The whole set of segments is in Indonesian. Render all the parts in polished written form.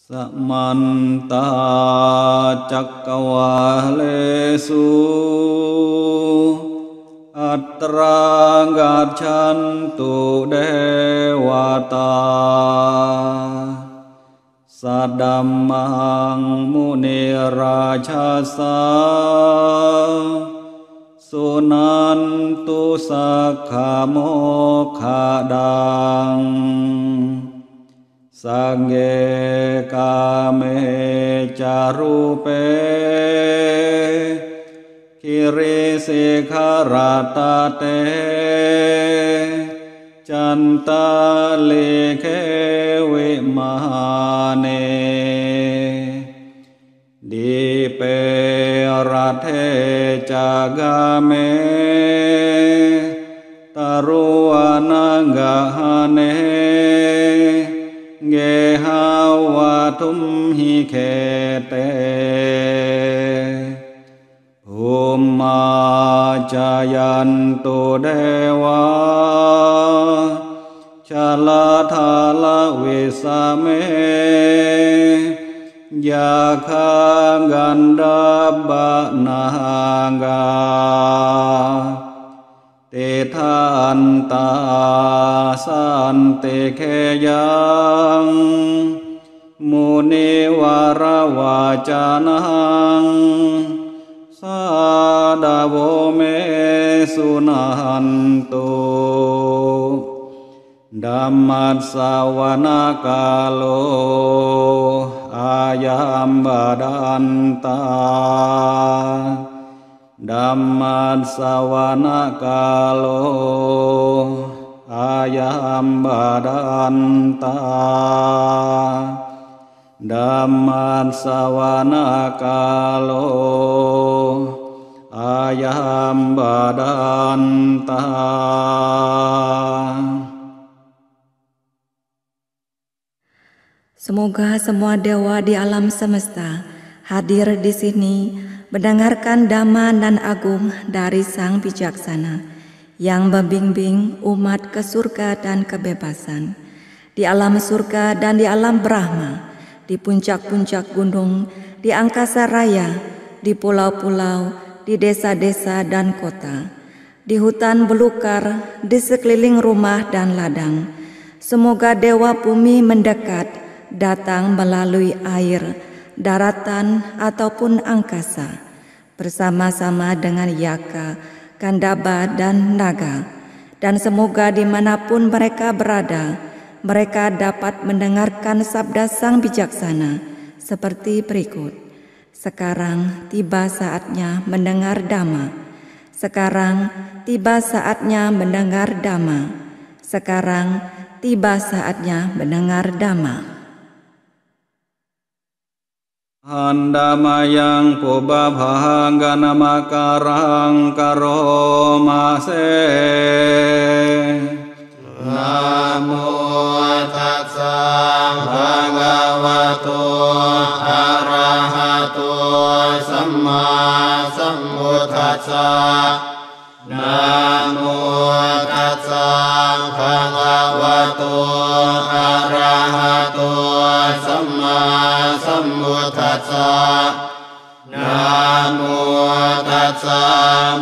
สัมมันตาจักรวาเลสุอัตรากัจฉันตุเดวตาสัดดัมมังมุนิราชาสาสุนันตุสักขโมคขดังสังเกกาเมจารุเปคิริสิขารตาเตจันตาลิเควิมาเนดิเปรัตเทจากาเมตรุวานังกะเนเกหาวาทุมหิเคเตภูมาจายันตุเดวาชาลาธาลวิสาเมยาคากันดาบะนากาเตทันตาสันเตเคยังมุนิวารวาจานังสาดาโวเมสุนันตุดัมมัสสวนาคาโลอายัมบาดันตาดัมมัสสวนาคาโลอายัมบาดันตาดัมมัสสวนาคาโลอายัมบาดันตาSemoga semua dewa di alam semesta hadir di sini mendengarkan dhamma nan agung dari Sang Bijaksana yang membimbing umat ke surga dan kebebasan, di alam surga dan di alam Brahma, di puncak-puncak gunung, di angkasa raya, di pulau-pulau, di desa-desa dan kota, di hutan belukar, di sekeliling rumah dan ladang. Semoga dewa bumi mendekat, datang melalui air, daratan ataupun angkasa, bersama-sama dengan Yaka, Gandhaba dan Naga. Dan semoga dimanapun mereka berada, mereka dapat mendengarkan sabda Sang Bijaksana seperti berikut. Sekarang tiba saatnya mendengar dhamma. Sekarang tiba saatnya mendengar dhamma. Sekarang tiba saatnya mendengar dhamma. Handamayang pubabhang ganamakarang karomase Namo tassa bhagavato arahato samma sambuddhassa Namo tassa bhagavato arahato samma sambuddhassa Namo tassa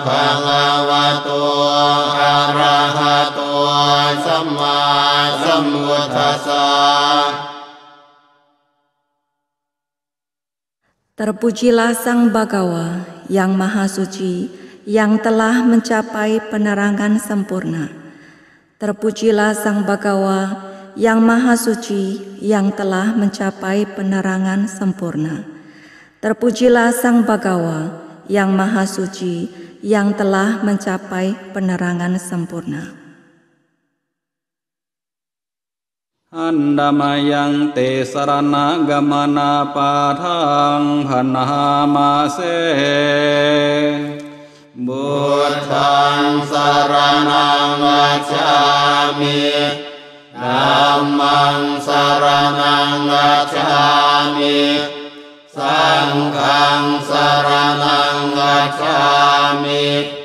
bhagavato arahato samma sambuddhassa. Terpujilah Sang Bhagawa yang Maha Suci, yang telah mencapai penerangan sempurna. Terpujilah Sang Bhagawa yang Maha Suci, yang telah mencapai penerangan sempurna. Terpujilah Sang Bhagawa yang Maha Suci, yang telah mencapai penerangan sempurna. Handamayang te sarana gamana padhang hanamase Buddhang saranang gacchami Dhammang saranang gacchami Sanghang saranang gacchami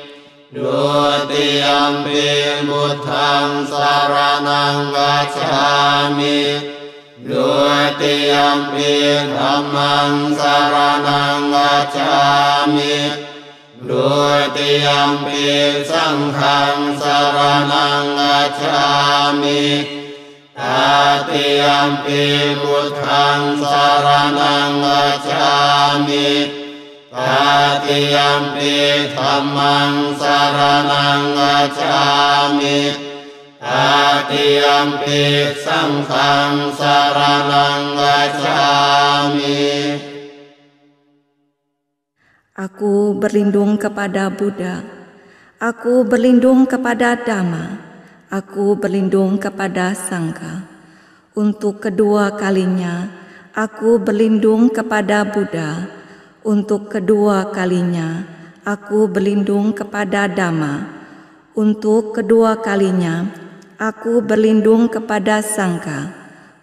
Dutiyampi buddhang saranang gacchami Dutiyampi ติยัมปิธัมมังสรณังคัจฉามิดุติยัมปิสังฆังสรณังคัจฉามิตติยัมปิพุทธังสรณังคัจฉามิตติยัมปิธัมมังสรณังคัจฉามิตติยัมปิสังฆังสรณังคัจฉามิ Aku berlindung kepada Buddha, aku berlindung kepada Dhamma, aku berlindung kepada Sangha. Untuk kedua kalinya, aku berlindung kepada Buddha. Untuk kedua kalinya, aku berlindung kepada Dhamma. Untuk kedua kalinya, aku berlindung kepada Sangha.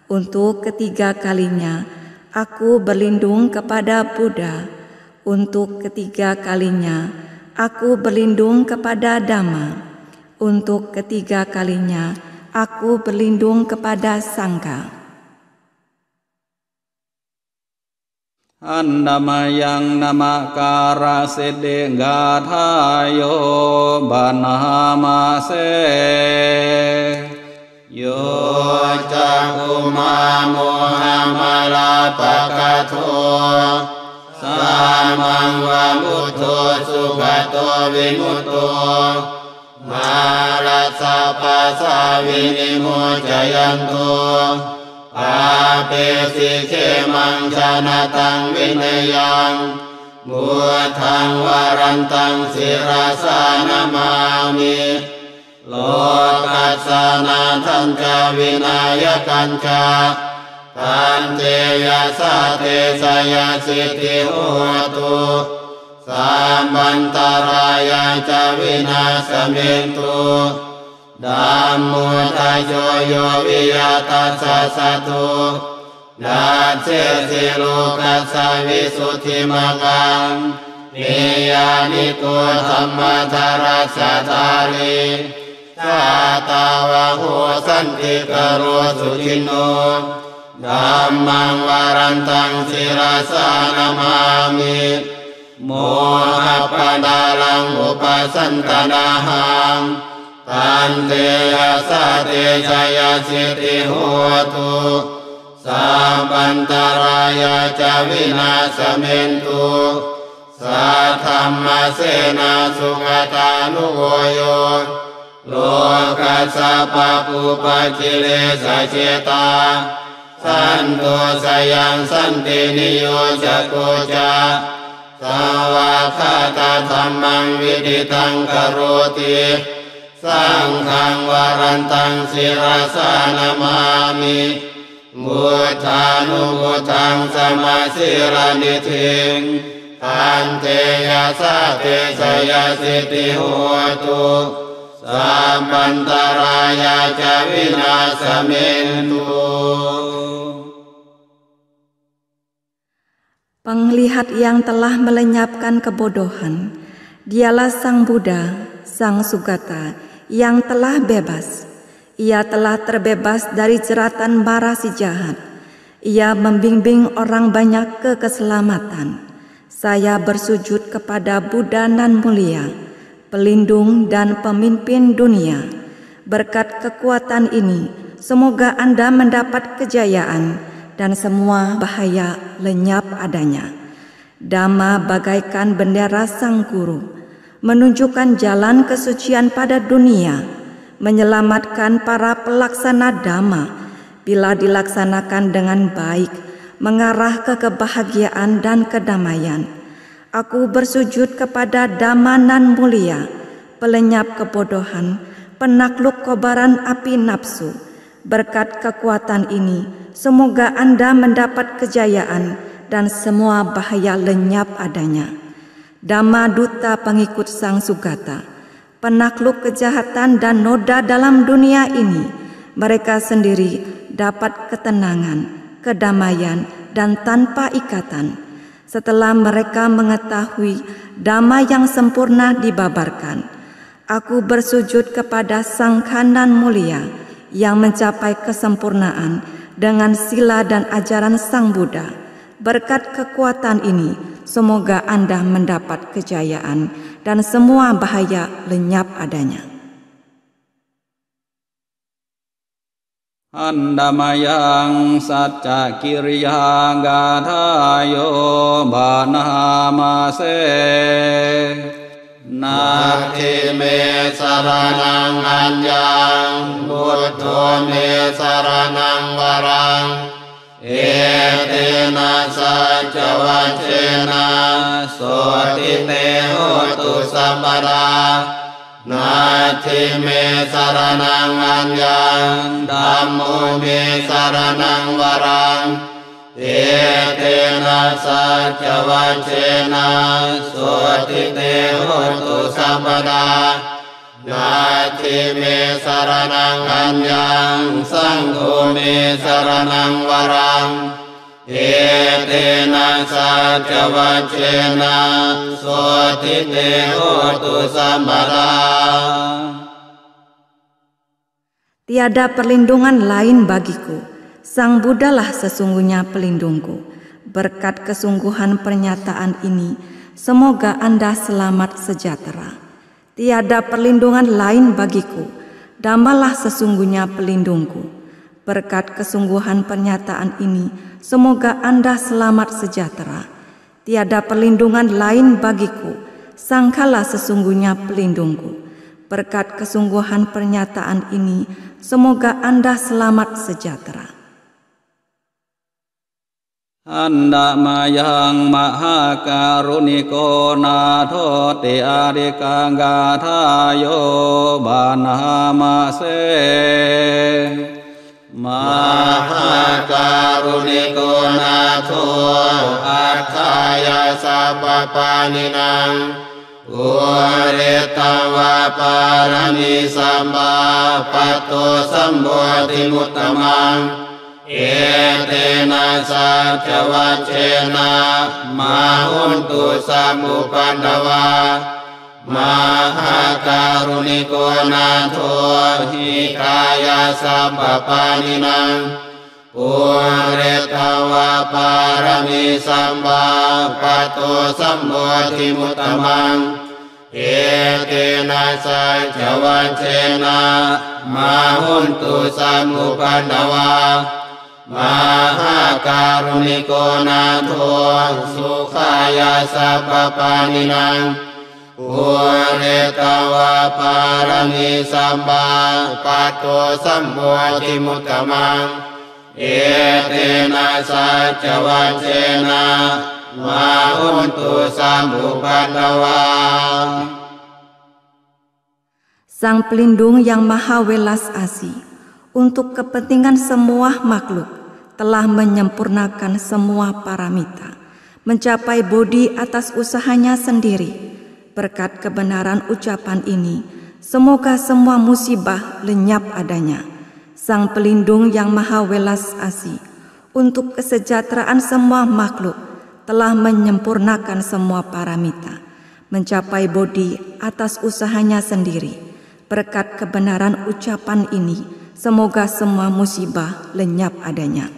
Untuk ketiga kalinya, aku berlindung kepada Buddha. Untuk ketiga kalinya, aku berlindung kepada Dhamma. Untuk ketiga kalinya, aku berlindung kepada Sangha. Andamayang namakara siddhi gathayo banamase yo cakuma muhamala pakato samang wamuto sugato vimuto marasa pasa vinimu jayanto apesi kemang janatang vinayang muthang warantang sirasa namami lokasana tanca vinayakanca Tanteya sate saya siti hotu Sambantaraya ca vinasamentu Dhammo tajoyo viyatasa satu Dace silukasa visuti magang Niyaniko dhammatara satari Satawaho santi karo sucino Dhammang warantang sirasa namami Moha padalang upasantanahang Tanteya sate saya siti hotu Sambantaraya ca vinasamentu Sathammasena sukatanugoyo Lokasa papupacilesa ceta Santo sayang santi niyo jakoja Sawakata dhammang viditang karoti Sanghang warantang sirasa namami Buddhanubutang samasiraniting Tanteya sate saya siti hotu Sambantaraya ca vinasamentu. Penglihat yang telah melenyapkan kebodohan, dialah Sang Buddha, Sang Sugata, yang telah bebas. Ia telah terbebas dari jeratan bara si jahat. Ia membimbing orang banyak ke keselamatan. Saya bersujud kepada Buddha nan mulia, pelindung dan pemimpin dunia. Berkat kekuatan ini, semoga Anda mendapat kejayaan dan semua bahaya lenyap adanya. Dhamma bagaikan bendera Sang Guru, menunjukkan jalan kesucian pada dunia, menyelamatkan para pelaksana Dhamma bila dilaksanakan dengan baik, mengarah ke kebahagiaan dan kedamaian. Aku bersujud kepada Dhamma nan mulia, pelenyap kebodohan, penakluk kobaran api nafsu. Berkat kekuatan ini, semoga Anda mendapat kejayaan dan semua bahaya lenyap adanya. Dhamma duta pengikut Sang Sugata, penakluk kejahatan dan noda dalam dunia ini, mereka sendiri dapat ketenangan, kedamaian, dan tanpa ikatan. Setelah mereka mengetahui Dhamma yang sempurna dibabarkan, aku bersujud kepada Sang Khanan mulia yang mencapai kesempurnaan dengan sila dan ajaran Sang Buddha. Berkat kekuatan ini, semoga Anda mendapat kejayaan dan semua bahaya lenyap adanya. Andamayang Satca Kirya Gathayo Banamase Nati me saranang anjang Buddho me saranang warang Etena saca wacena Sotite hotu sabara Nati me saranang anjang Dhammo me saranang warang Etena saca wacena Sotite hotu sabada Nati me saranang anjang Sangho me saranang warang Etena saca wacena Sotite hotu sabada. Tiada perlindungan lain bagiku, Sang Buddhalah sesungguhnya pelindungku. Berkat kesungguhan pernyataan ini, semoga Anda selamat sejahtera. Tiada perlindungan lain bagiku, Dhammalah sesungguhnya pelindungku. Berkat kesungguhan pernyataan ini, semoga Anda selamat sejahtera. Tiada perlindungan lain bagiku, Sanghalah sesungguhnya pelindungku. Berkat kesungguhan pernyataan ini, semoga Anda selamat sejahtera. Andamayang Mahakaruniko Natho Te Adhika Gathayo Banamase Mahakaruniko Natho Athaya Sapapaninang Uritawa Parami Samba Pato Sambodhi Muttamang Etena saca wacena Mahuntu Sambupandawa Mahakaruniko Natho Hikaya Sampapaninang Uritawa Parami Samba Pato Sambodhi Muttamang Etena saca wacena Mahuntu Sambupandawa Mahakaruniko Natho Sukhaya Sapapaninang Uritawa Parami Samba Pato Sambodhi Muttamang Etena saca wacena Mahuntu Sambupandawa. Sang pelindung yang maha welas asih untuk kepentingan semua makhluk telah menyempurnakan semua paramita, mencapai bodhi atas usahanya sendiri. Berkat kebenaran ucapan ini, semoga semua musibah lenyap adanya. Sang pelindung yang maha welas asih untuk kesejahteraan semua makhluk telah menyempurnakan semua paramita, mencapai bodhi atas usahanya sendiri. Berkat kebenaran ucapan ini, semoga semua musibah lenyap adanya.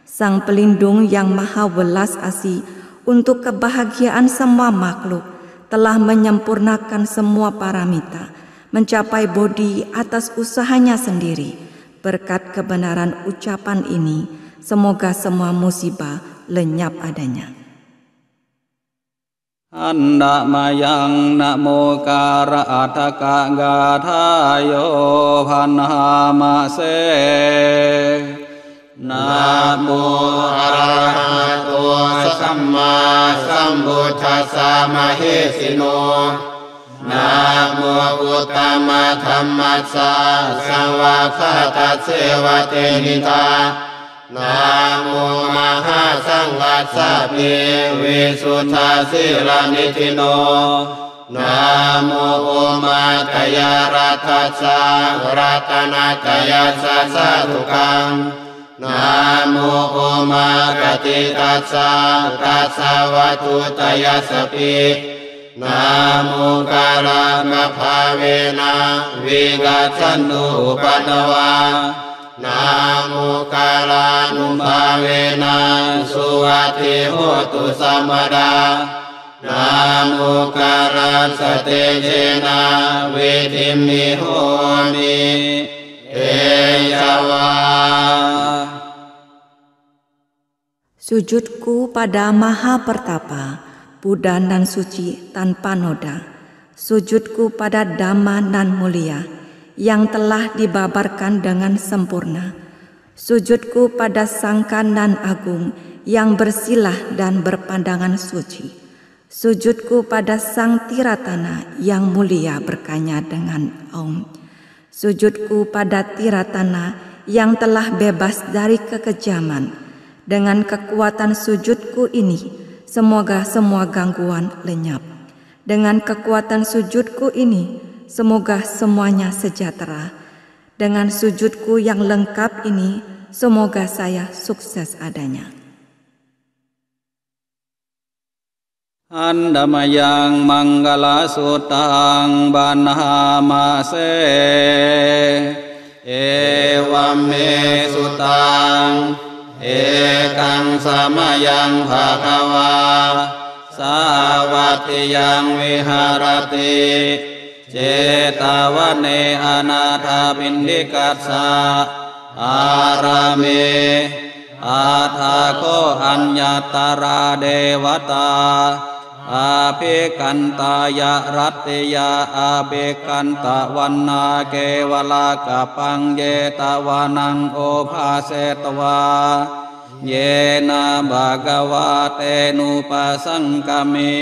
Sang pelindung yang maha welas asih untuk kebahagiaan semua makhluk telah menyempurnakan semua paramita, mencapai bodhi atas usahanya sendiri. Berkat kebenaran ucapan ini, semoga semua musibah lenyap adanya. Andamayang Namo Kara Ataka Gathayo Banamase Namo Arahato Samma Sambuddhassa Mahesino Namo Uttama Dhammassa Samvakkhata Sevate Nita Namo Mahasangghassa Visuddha Silanitino Namo Umataya Rathassa Ratanataya Sasatukang Namo Umakatitassa Tassawatutaya Sapi Namo Karama Bhavena Vigachantu Upadawa นามุกาลานุภาเวนะสุวัติโหตุสัมปดานามุการัสเตเจนะเวทิมิโหมิเอยวา Sujudku pada Maha Pertapa, Buddha dan suci tanpa noda. Sujudku pada Dhamma dan mulia, yang telah dibabarkan dengan sempurna. Sujudku pada Sangka dan agung, yang bersilah dan berpandangan suci. Sujudku pada Sang Tiratana, yang mulia berkanya dengan Om. Sujudku pada Tiratana, yang telah bebas dari kekejaman. Dengan kekuatan sujudku ini, semoga semua gangguan lenyap. Dengan kekuatan sujudku ini, semoga semuanya sejahtera. Dengan sujudku yang lengkap ini, semoga saya sukses adanya. Andamayang manggala sutang banhamase ewame sutang Ekang samayang bhagawa sawatiyang viharati cetawane anatha pindikatsa arame athako anyatara dewata apikantaya rattiya apikanta wanna kewala kapang jetawanang ophasetwa yena bhagavate nupasangkami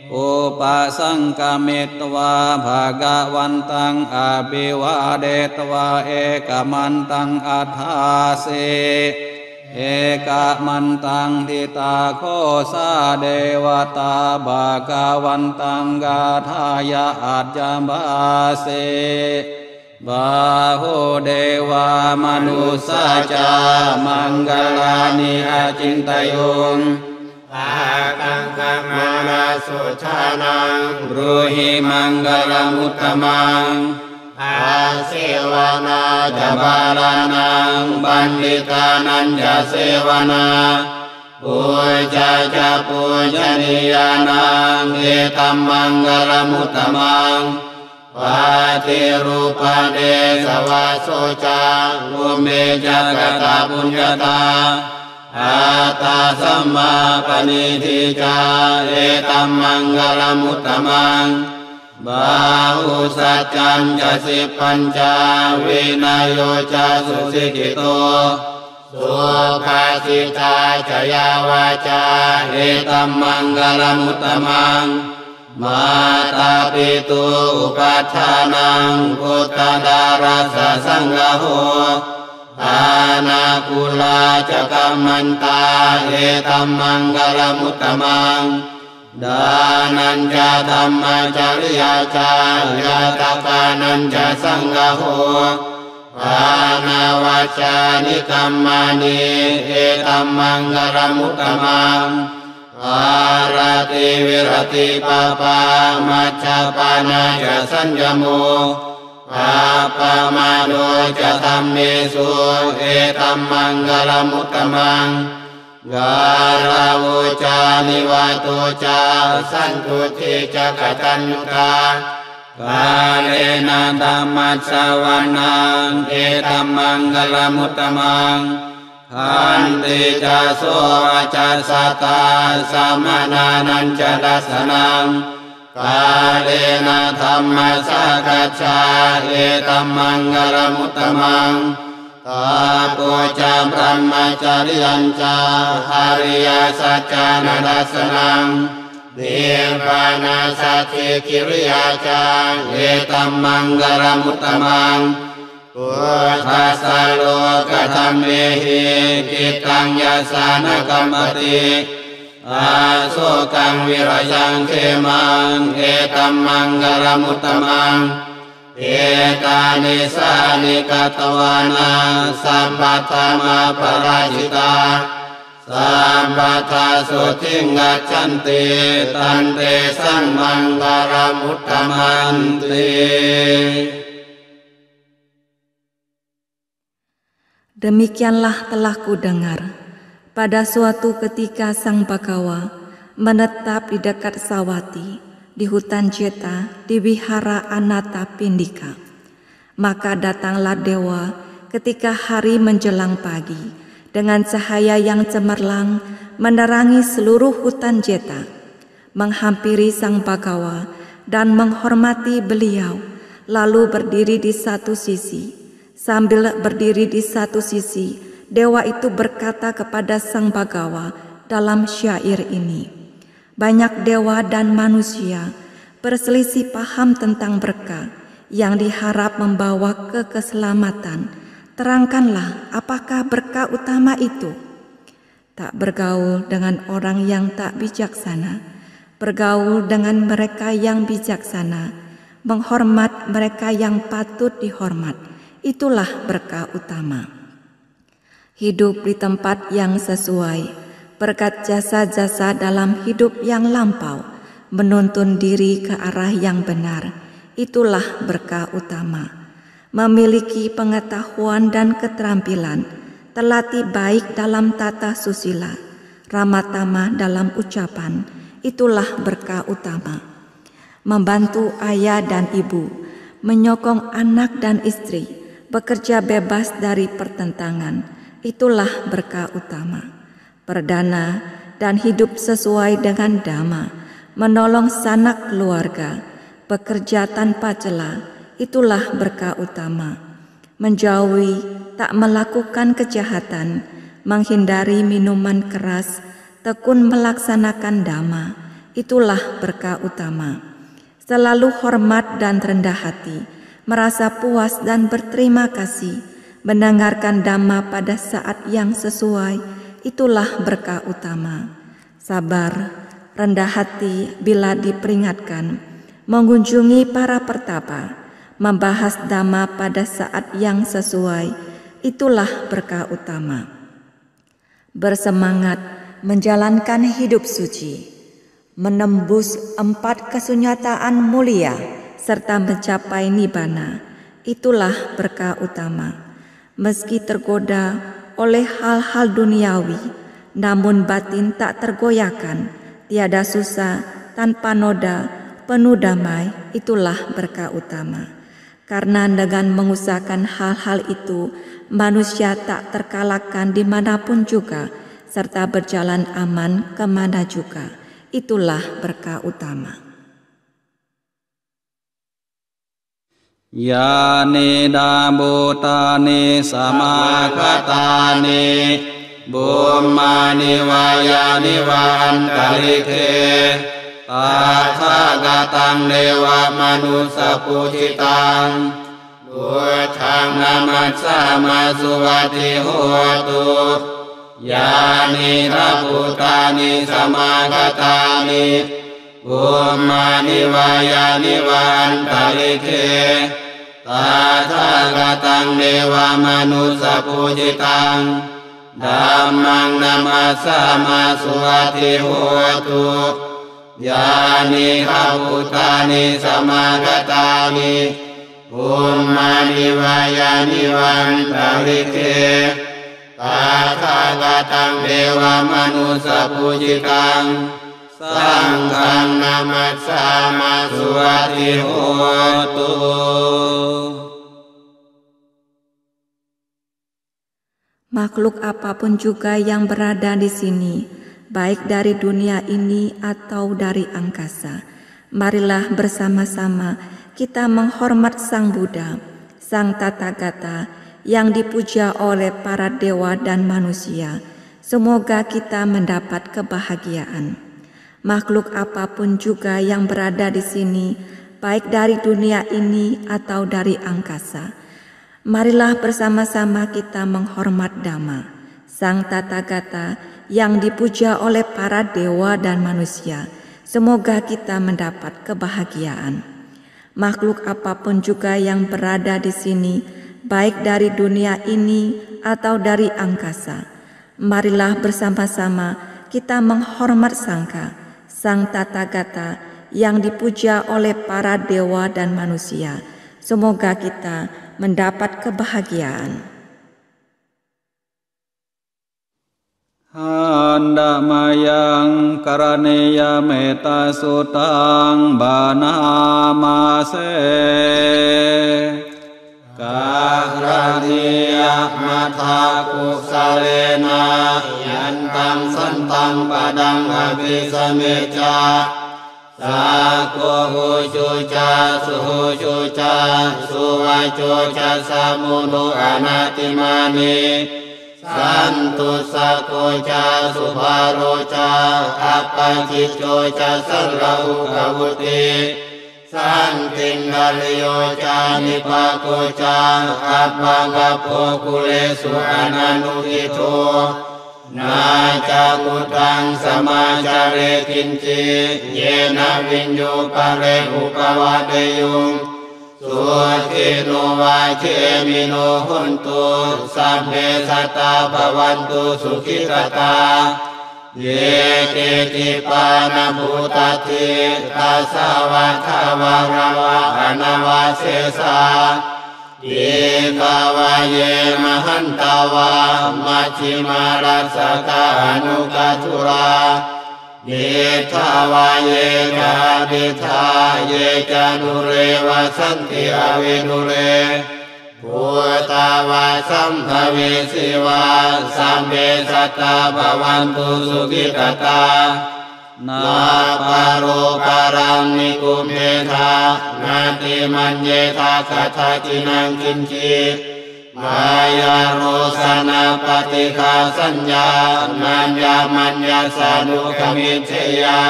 upasangkamitva bhagavantang abhiwadetva ekamantang athase Eka mantang tita kosa dewata bhagavantang gathaya adjambase bahu dewa manusaja manggalani acintayung akang kamana sucanang bruhi manggalam uttamang Asewana jabaranang banditanang jasewana Puja pujaniyanang etam manggalam utamang Pati rupade sawasoca lume jagata punyata Ata sama panidija etam manggalam utamang Bahu satyan jasi panca winayo ca susikito Sukasita jaya waca etam manggalam utamang Mata pitu upachanang uttadarasa sanggaho Anakula cakamanta etam manggalam utamang Dananja dhammacariya ca yatakananja sanggaho Anawacani kammani etam manggalam utamang Arati virati papa macapana jasanjamu Papa mano jatammesu etam manggalam utamang Garavuca nivatuca santuti ca katanyuta Kalena dhammasavanang etam manggalam utamang Kanti ca sovaca sata samananan ca dasanang Kalena dhammasakaca etam manggalam utamang Tapoca brahmacariyanca hariya saca nadasanang Dirvana sati kiriyaca etam manggalam utamang Puthasalo katammehi kitang yasana kammati Asokang virayang kemang etam manggalam utamang Etani sani katawana sampatama parajita Sampata sutingga canti tante sang manggalam utamanti Demikianlah telah kudengar, pada suatu ketika Sang Bagawa menetap di dekat Sawati, di hutan Jeta, di wihara Anatapindika. Maka datanglah dewa ketika hari menjelang pagi, dengan cahaya yang cemerlang menerangi seluruh hutan Jeta, menghampiri Sang Bagawa dan menghormati beliau, lalu berdiri di satu sisi. Sambil berdiri di satu sisi, dewa itu berkata kepada Sang Bagawa dalam syair ini, banyak dewa dan manusia berselisih paham tentang berkah yang diharap membawa keselamatan. Terangkanlah apakah berkah utama itu? Tak bergaul dengan orang yang tak bijaksana, bergaul dengan mereka yang bijaksana, menghormat mereka yang patut dihormat. Itulah berkah utama. Hidup di tempat yang sesuai, berkat jasa-jasa dalam hidup yang lampau, menuntun diri ke arah yang benar. Itulah berkah utama. Memiliki pengetahuan dan keterampilan, terlatih baik dalam tata susila, ramah tamah dalam ucapan. Itulah berkah utama. Membantu ayah dan ibu, menyokong anak dan istri, bekerja bebas dari pertentangan, itulah berkah utama. Perdana dan hidup sesuai dengan dhamma, menolong sanak keluarga, bekerja tanpa celah, itulah berkah utama. Menjauhi, tak melakukan kejahatan, menghindari minuman keras, tekun melaksanakan dhamma, itulah berkah utama. Selalu hormat dan rendah hati, merasa puas dan berterima kasih, mendengarkan dhamma pada saat yang sesuai, itulah berkah utama. Sabar, rendah hati bila diperingatkan, mengunjungi para pertapa, membahas dhamma pada saat yang sesuai, itulah berkah utama. Bersemangat menjalankan hidup suci, menembus 4 kesunyataan mulia, serta mencapai nibbana, itulah berkah utama. Meski tergoda oleh hal-hal duniawi, namun batin tak tergoyahkan, tiada susah, tanpa noda, penuh damai, itulah berkah utama. Karena dengan mengusahakan hal-hal itu, manusia tak terkalahkan dimanapun juga, serta berjalan aman kemana juga, itulah berkah utama. Yani dabutani samakatani bummani wayani vantalike tathagatam dewa manusa pujitam ducang namatsama suvati hotu yani dabutani samakatani bummani wayani vantalike tathagatam dewa manusa pujitam dhammang namassama suvati hotu yani habutani samagatani bummani wayani vantalike tathagatam dewa manusa pujitam sanghang namassama suvati hotu. Makhluk apapun juga yang berada di sini, baik dari dunia ini atau dari angkasa, marilah bersama-sama kita menghormat Sang Buddha, Sang Tathagata yang dipuja oleh para dewa dan manusia. Semoga kita mendapat kebahagiaan. Makhluk apapun juga yang berada di sini, baik dari dunia ini atau dari angkasa, marilah bersama-sama kita menghormat Dhamma, Sang Tathagata yang dipuja oleh para dewa dan manusia. Semoga kita mendapat kebahagiaan. Makhluk apapun juga yang berada di sini, baik dari dunia ini atau dari angkasa, marilah bersama-sama kita menghormat Sangha, Sang Tathagata yang dipuja oleh para dewa dan manusia. Semoga kita mendapat kebahagiaan. หันดามายังกรณียเมตตาสุตังบานามาเสกากรณียมัทากุสเลนะยันตังสันตังปดังอภิสเมจาสาโกหุจุจาสุหุจุจาสุวาจุจาสามุนุอนาติมานิสันตุสะโกจาสุภาโรจาอัปปัจิโจจาสัลละหุกวุติสันตินนาลิโยจานิปะโกจาอัปปังกโภคุเลสุอนันุกิโตนาจากุตังสมาจาเรกินจิเยนะวิญโยปะเรอุปวาเดยุงสุขิโนวาเชมิโนหุนตุสัพเพสัตตาภวันตุสุขิตตาเยเกติปานาภูตติตัสสะวะทาวะระวะอนาวาเสสาเยกาวะเยมหันตาวะมัชฌิมารัสสะกะอนุกัจจุราเยทาวะเยกาดิทาเยจานุเรวะสันติอเวนุเรภูตาวะสัมภเวสิวะสัมเบสัตตาภวันตุสุขิตตานาปาโรปารังนิกุมเมธานาติมัญเยธาคัทาจินังกินจิมายาโรสนาปฏิฆาสัญญานัญญามัญญาสานุกมิเชยา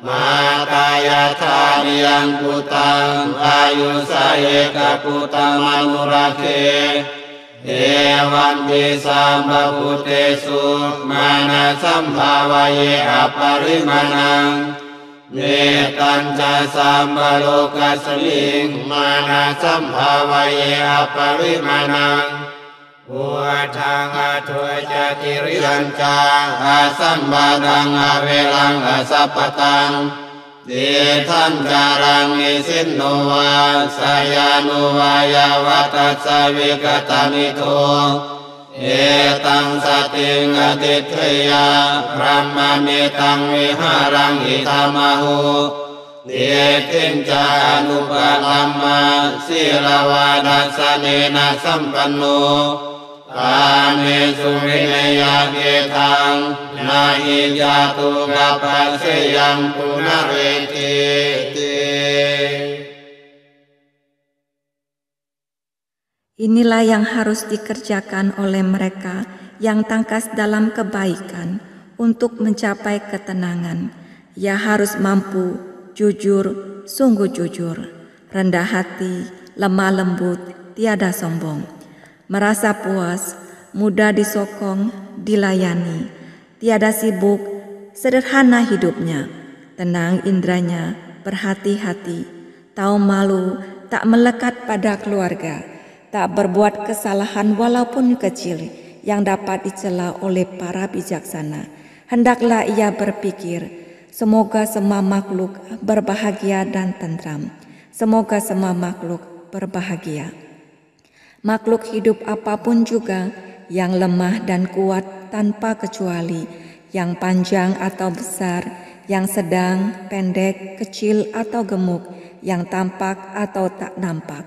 มาตายาธานิยังปุตังอายุสาเอกปุตังมนุราเคเอวันติสัมภพุเตสุมานะสัมภาวะเยอปริมาณังเนตัญจสัมภโลกัสมิงมานะสัมภาวะเยอปริมาณังอุทังอทุจติริยัญจาอาสัมบาดังอเวลังอสัพพตังเดทันจารังนิสินโนวาสยานุวายาวัตสาวิกตามิโตเอตังสติงอติเทยาพระมเมตังวิหารังอิธามะหุเดตินจานุปะลัมมาศีลวาดัสสเนนะสัมปันโนปาเมสุวิเนยเกทังนาหิยาตุกัปปะเสยังปุณเรติติ Inilah yang harus dikerjakan oleh mereka yang tangkas dalam kebaikan untuk mencapai ketenangan. Ia harus mampu, jujur, sungguh jujur, rendah hati, lemah lembut, tiada sombong, merasa puas, mudah disokong, dilayani, tiada sibuk, sederhana hidupnya, tenang indranya, berhati-hati, tahu malu, tak melekat pada keluarga, tak berbuat kesalahan walaupun kecil yang dapat dicela oleh para bijaksana. Hendaklah ia berpikir, semoga semua makhluk berbahagia dan tentram. Semoga semua makhluk berbahagia. Makhluk hidup apapun juga, yang lemah dan kuat tanpa kecuali, yang panjang atau besar, yang sedang, pendek, kecil atau gemuk, yang tampak atau tak nampak,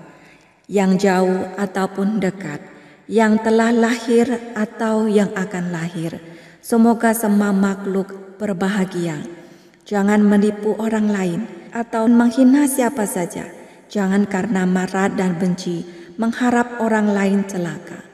yang jauh ataupun dekat, yang telah lahir atau yang akan lahir. Semoga semua makhluk berbahagia. Jangan menipu orang lain atau menghina siapa saja. Jangan karena marah dan benci mengharap orang lain celaka.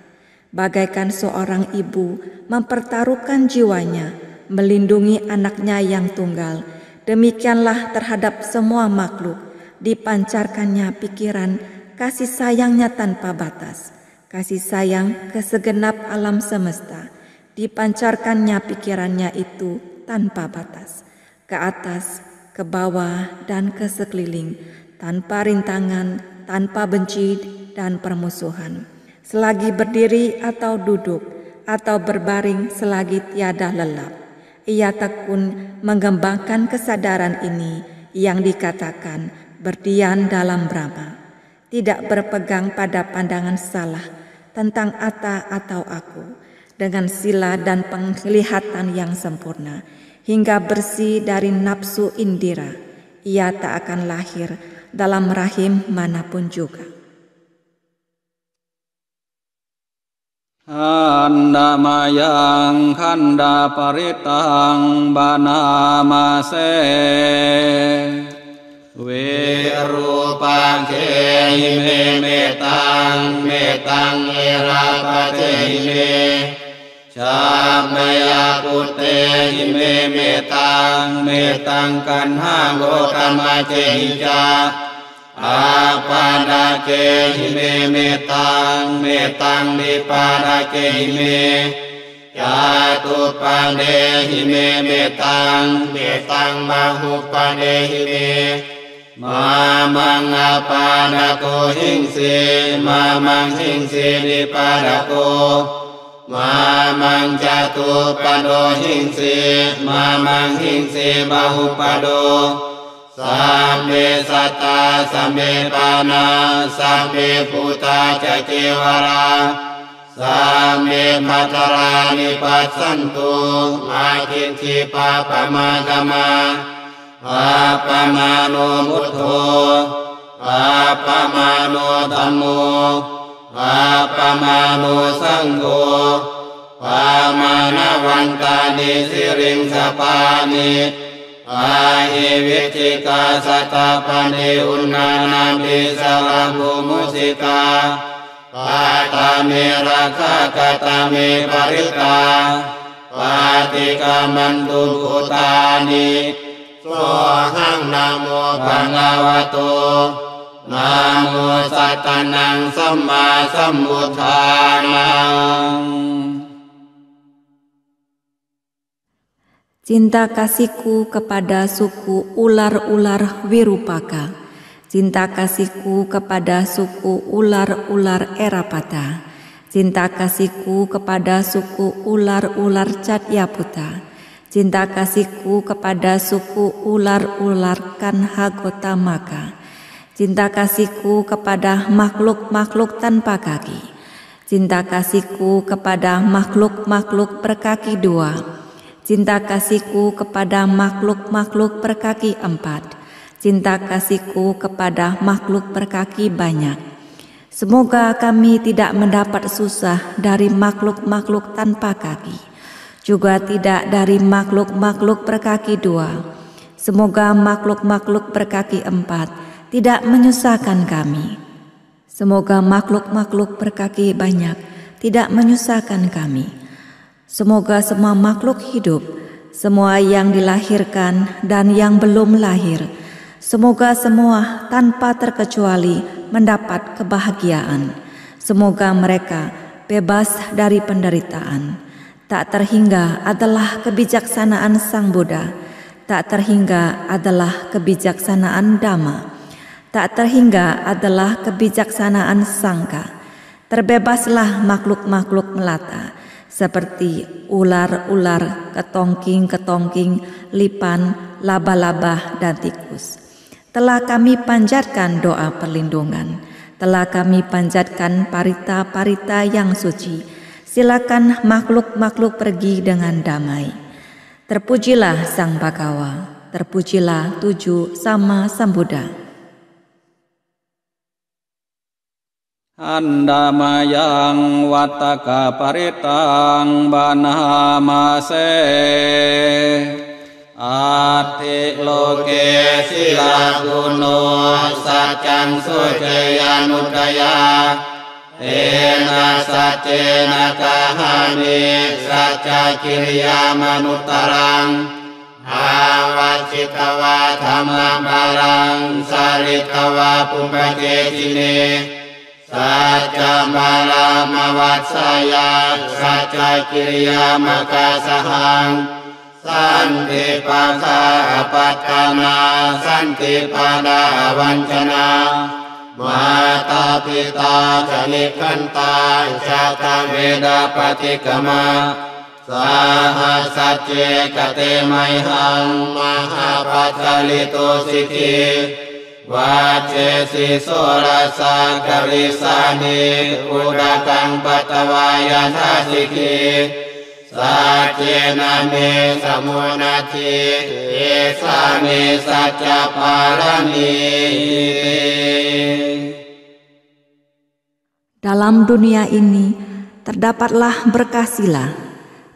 Bagaikan seorang ibu mempertaruhkan jiwanya, melindungi anaknya yang tunggal. Demikianlah terhadap semua makhluk, dipancarkannya pikiran kasih sayangnya tanpa batas, kasih sayang ke segenap alam semesta, dipancarkannya pikirannya itu tanpa batas, ke atas, ke bawah, dan ke sekeliling, tanpa rintangan, tanpa benci dan permusuhan. Selagi berdiri atau duduk, atau berbaring selagi tiada lelap, ia tekun mengembangkan kesadaran ini yang dikatakan berdiam dalam Brahma. Tidak berpegang pada pandangan salah tentang Atta atau aku, dengan sila dan penglihatan yang sempurna, hingga bersih dari nafsu indira. Ia tak akan lahir dalam rahim manapun juga. Handa mayang khanda paritang banamase Virupa kehime metang irapatehime Sabaya pute hime metang kanha gotama cehija Apadake hime metang dipadake hime Yatu pade hime metang bahu pade hime Mamang apadako hingsi mamang hingsi dipadaku Mamang jatuh pado hingsi mamang hingsi bahu pado Sambe sata sambe pana sambe puta caciwara sambe matara nipat santu makin cipa pamadama apamano buddho apamano dhammo apamano sangho pamanawantani siring sapani Ahi vicika satapani unnana bisalaku musika Patami raka katami parita Patika mantu utani Sohang namo bhagavato Namo satanang samma sambuddhanang Cinta kasihku kepada suku ular-ular Wirupaka, cinta kasihku kepada suku ular-ular Erapata, cinta kasihku kepada suku ular-ular Catyaputa, cinta kasihku kepada suku ular-ular Kanhagotamaka, cinta kasihku kepada makhluk-makhluk tanpa kaki, cinta kasihku kepada makhluk-makhluk berkaki dua, cinta kasihku kepada makhluk-makhluk berkaki empat, cinta kasihku kepada makhluk berkaki banyak. Semoga kami tidak mendapat susah dari makhluk-makhluk tanpa kaki, juga tidak dari makhluk-makhluk berkaki dua. Semoga makhluk-makhluk berkaki empat tidak menyusahkan kami. Semoga makhluk-makhluk berkaki banyak tidak menyusahkan kami. Semoga semua makhluk hidup, semua yang dilahirkan dan yang belum lahir, semoga semua tanpa terkecuali mendapat kebahagiaan. Semoga mereka bebas dari penderitaan. Tak terhingga adalah kebijaksanaan Sang Buddha, tak terhingga adalah kebijaksanaan Dhamma, tak terhingga adalah kebijaksanaan Sangka. Terbebaslah makhluk-makhluk melata, seperti ular-ular, ketongking-ketongking, lipan, laba-laba, dan tikus. Telah kami panjatkan doa perlindungan, telah kami panjatkan parita-parita yang suci. Silakan makhluk-makhluk pergi dengan damai. Terpujilah Sang Bhagawa, terpujilah tujuh sama Sambuddha. Andamayang wataka paritang banamase Ati loke silaguno satyan sujayanudaya Tena satena kahani satya kirya manutarang Awacitawa dhamma barang saritawa pumbake sini Saca malam mawatsaya saca kirya makasahang santi paka apatana santi pada wancana mata pita jalikanta jata veda patikama saha sace kate maihang mahapacalito sikhi วัจเจสิโสรสากริสานิอุดากังปัตตวายาทัสสิกีสัจเจนะเมสมุนาทิเอสามิสัจจปารมี Dalam dunia ini terdapatlah berkah sila,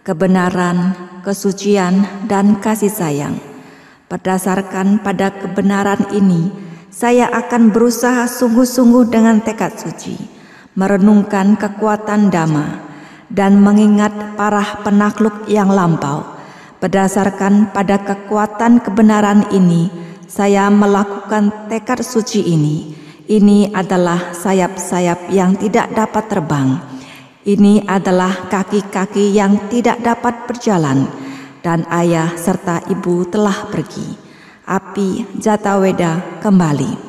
kebenaran, kesucian, dan kasih sayang. Berdasarkan pada kebenaran ini, saya akan berusaha sungguh-sungguh dengan tekad suci, merenungkan kekuatan Dhamma, dan mengingat para penakluk yang lampau. Berdasarkan pada kekuatan kebenaran ini, saya melakukan tekad suci ini. Ini adalah sayap-sayap yang tidak dapat terbang. Ini adalah kaki-kaki yang tidak dapat berjalan. Dan ayah serta ibu telah pergi. Api Jataweda kembali.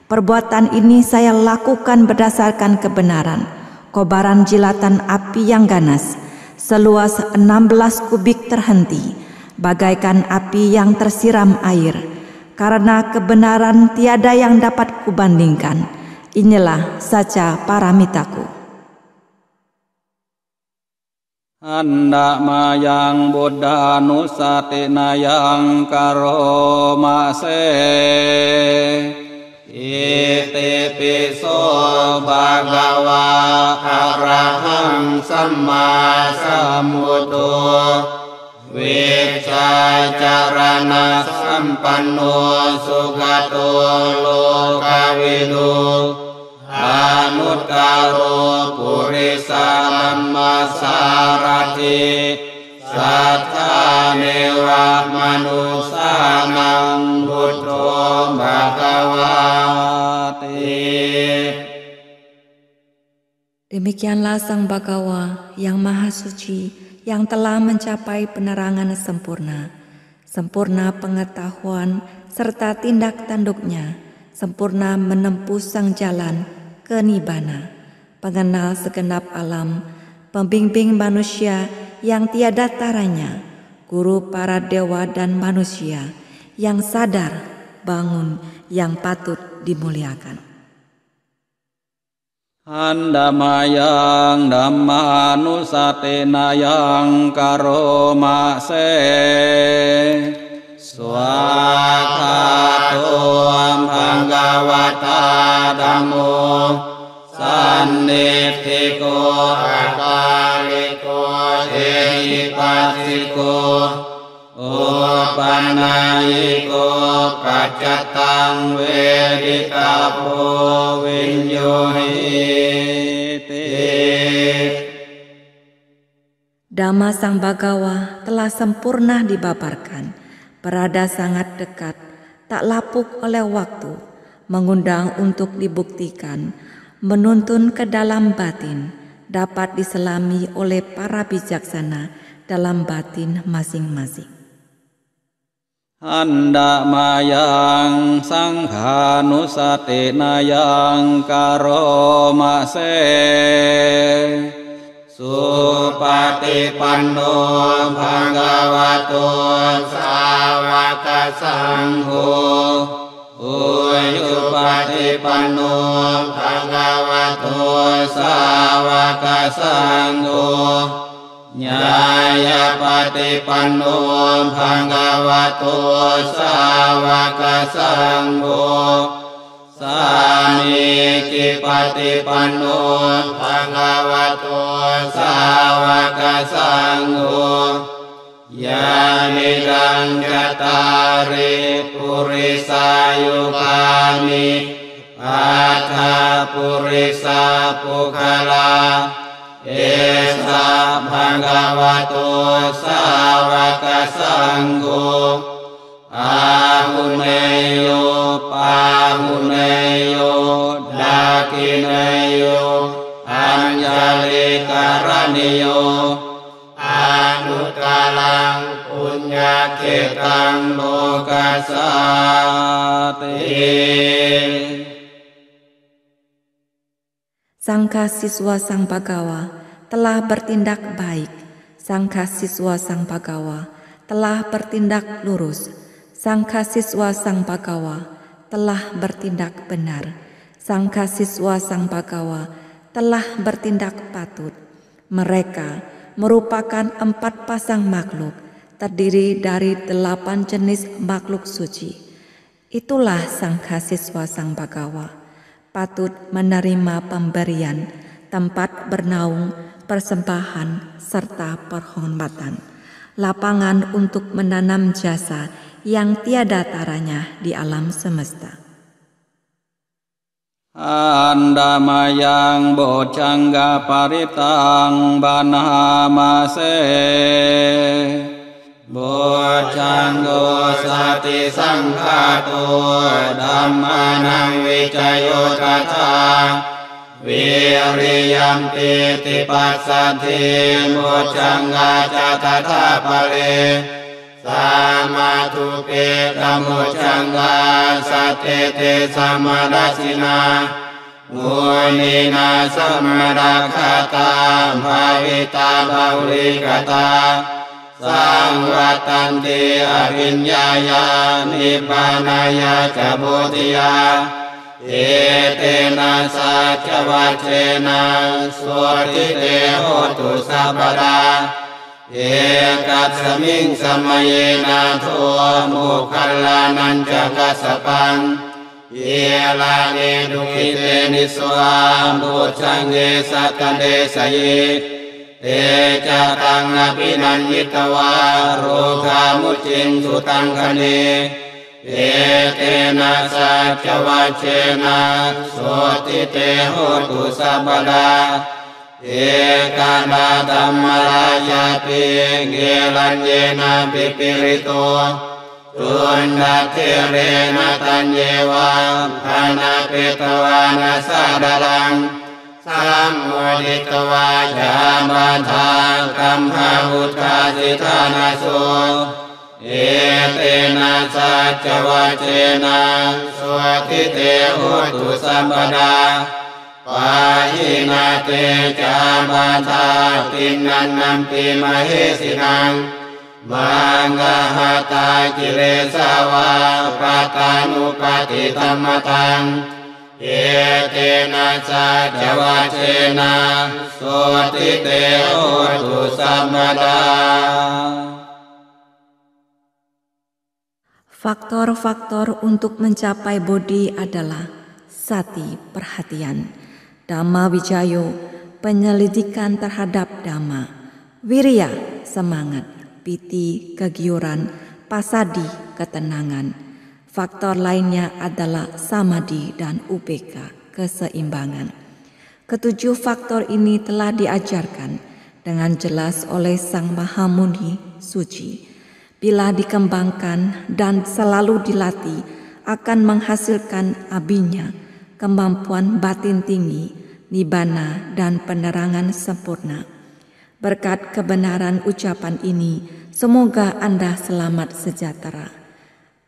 Perbuatan ini saya lakukan berdasarkan kebenaran. Kobaran jilatan api yang ganas, seluas 16 kubik terhenti, bagaikan api yang tersiram air. Karena kebenaran tiada yang dapat kubandingkan. Inilah saja paramitaku. Anda mayang Buddha nusatina yang karo mase iti piso bhagawa arahang samma sambuddho Vicacarana sampanno sugato lokavidu anuttaro purisa masarati sattanewa manusanang buddho bhagavati. Demikianlah Sang Bhagawa yang Maha Suci, yang telah mencapai penerangan sempurna, sempurna pengetahuan serta tindak tanduknya, sempurna menempuh sang jalan ke Nibbana, pengenal segenap alam, pembimbing manusia yang tiada taranya, guru para dewa dan manusia, yang sadar, bangun, yang patut dimuliakan. Anda mayang dhammanusatina yang karo mase swakato bhagavata dhammo sannitthiko akaliko ehipasiko Upanayiko pacatang vedikapo vinyohiti. Dhamma Sang Bhagawa telah sempurna dibabarkan, berada sangat dekat, tak lapuk oleh waktu, mengundang untuk dibuktikan, menuntun ke dalam batin, dapat diselami oleh para bijaksana dalam batin masing-masing. Anda mayang sanghanusatina yang karo mase supatipanno bhagavato sawaka sangho Uyupatipanno bhagavato sawaka sangho Nyaya patipanno bhagavato sawaka sangho Samiki patipanno bhagavato sawaka sangho Yanidang jatari purisa yukani Atha purisa pukala Esa bhagavato sawaka sangho Ahuneyo pahuneyo dakineyo anjali karaniyo Anuttalang punyaketang lokasati. Sangka siswa Sang Bhagawa telah bertindak baik. Sangka siswa Sang Bhagawa telah bertindak lurus. Sangka siswa Sang Bhagawa telah bertindak benar. Sang Kasiswa Sang Bhagawa telah bertindak patut. Mereka merupakan 4 pasang makhluk, terdiri dari 8 jenis makhluk suci. Itulah Sang Kasiswa Sang Bhagawa, patut menerima pemberian, tempat bernaung, persembahan, serta perhormatan, lapangan untuk menanam jasa yang tiada taranya di alam semesta. Andamayang bocangga paritang banamase bocanggo sati sangkato dhammanang wicayo tata wiriyam piti pasati bocangga catata pale samatupe tamocangga satete samadasina munina samarakata bhavita baulikata sangvatanti avinyaya nibbanaya cabutiya etena sacavacena sotite hotu sabada ekat saming samayena to mukhallanan jagasapang yelane dukite niswa bocangge sakande sayit te catang apinan yitawa roga mucin sutang kane etena sacavacena sotite hotu sabada ekana dhammarayati gelanjena pipirito tunda tirena tanyewa kanapitawana sadalang sammuditawa jamadha kamhahutkasitanaso etena sacavacena swatite hotu sabada pahinate cabata tinannampi mahesinang manggahata kiresawa pratanupati tammatang etena sacavacena sotite hotu samada. Faktor-faktor untuk mencapai bodhi adalah sati, perhatian, dhamma wijayo, penyelidikan terhadap dhamma, wirya, semangat, piti, kegiuran, pasadi, ketenangan. Faktor lainnya adalah samadhi dan ubeka, keseimbangan. Ketujuh faktor ini telah diajarkan dengan jelas oleh Sang Mahamuni suci. Bila dikembangkan dan selalu dilatih, akan menghasilkan abinya, kemampuan batin tinggi, nibbana, dan penerangan sempurna. Berkat kebenaran ucapan ini, semoga Anda selamat sejahtera.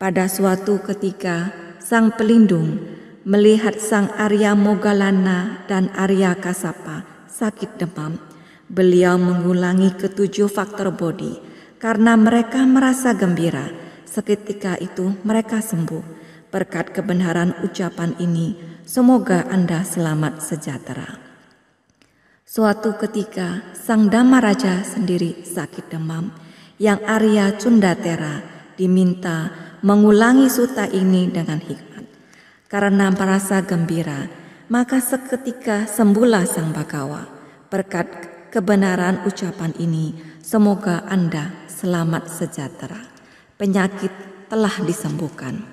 Pada suatu ketika, Sang Pelindung melihat Sang Arya Moggallana dan Arya Kassapa sakit demam. Beliau mengulangi ketujuh faktor bodhi. Karena mereka merasa gembira, seketika itu mereka sembuh. Berkat kebenaran ucapan ini, semoga Anda selamat sejahtera. Suatu ketika, Sang Dhammaraja sendiri sakit demam. Yang Arya Cundatera diminta mengulangi sutta ini dengan hikmat. Karena merasa gembira, maka seketika sembuhlah Sang Bhagawa. Berkat kebenaran ucapan ini, semoga Anda selamat sejahtera. Penyakit telah disembuhkan.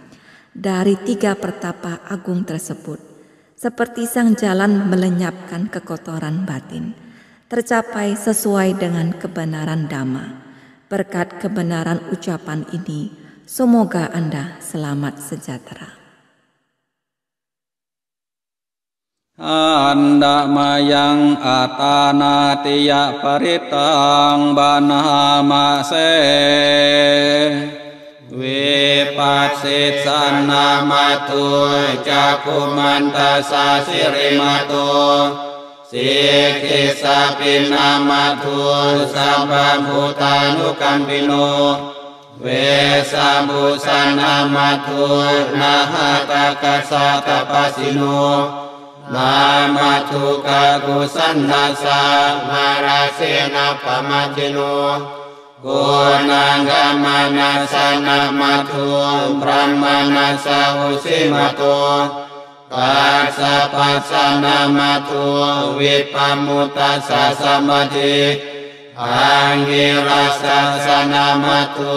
Dari 3 pertapa agung tersebut, seperti sang jalan melenyapkan kekotoran batin, tercapai sesuai dengan kebenaran dhamma. Berkat kebenaran ucapan ini, semoga Anda selamat sejahtera. Andamayang atanatiya paritang banamase vipassit sanamatu cakumanta sasirimatu sikisa pinamatu sababhutanu kampino เวสามุสานามัทุนาหะตะกัสสะตะปัสสิโนนามัทุกะกุสันทัสสะมาราเสนะปะมัจจิโนโกนังกามานัสสะนะมัทุพระมานัสสะอุสิมโตปัสสะปัสสะนะมัทุวิปัมมุตตัสสะสัมปติอังกิรัสสะสะนะมัทุ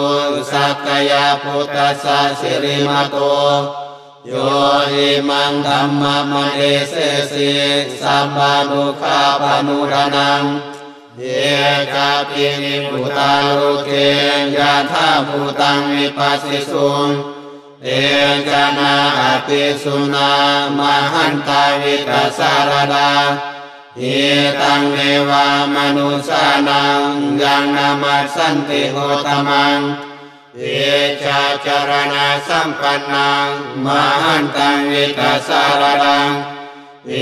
สักกายพุทธัสสะสิริมโตโยหิมังธัมมะมะเดเสสิสัมปานุขาปานุรานังเยกาปินิพุตาลุเกยะธาภูตังวิปัสสิสุงเอกนาอภิสุนามหันตาวิกัสสารดาอิตังเนวามนุสานังยังนามัสสันติโหตมังเอชาจารณะสัมปันนังมหันตังวิกัสสารดังเอ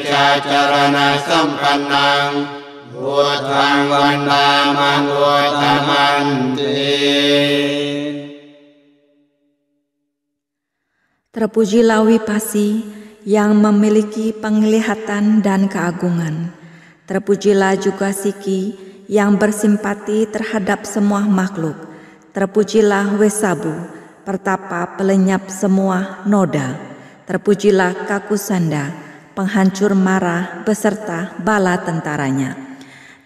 ชาจารณะสัมปันนังพุทธังวันดามังโกตมันติ Terpujilah Wipasi yang memiliki penglihatan dan keagungan. Terpujilah juga Siki yang bersimpati terhadap semua makhluk. Terpujilah Wesabu, pertapa pelenyap semua noda. Terpujilah Kakusanda, penghancur marah beserta bala tentaranya.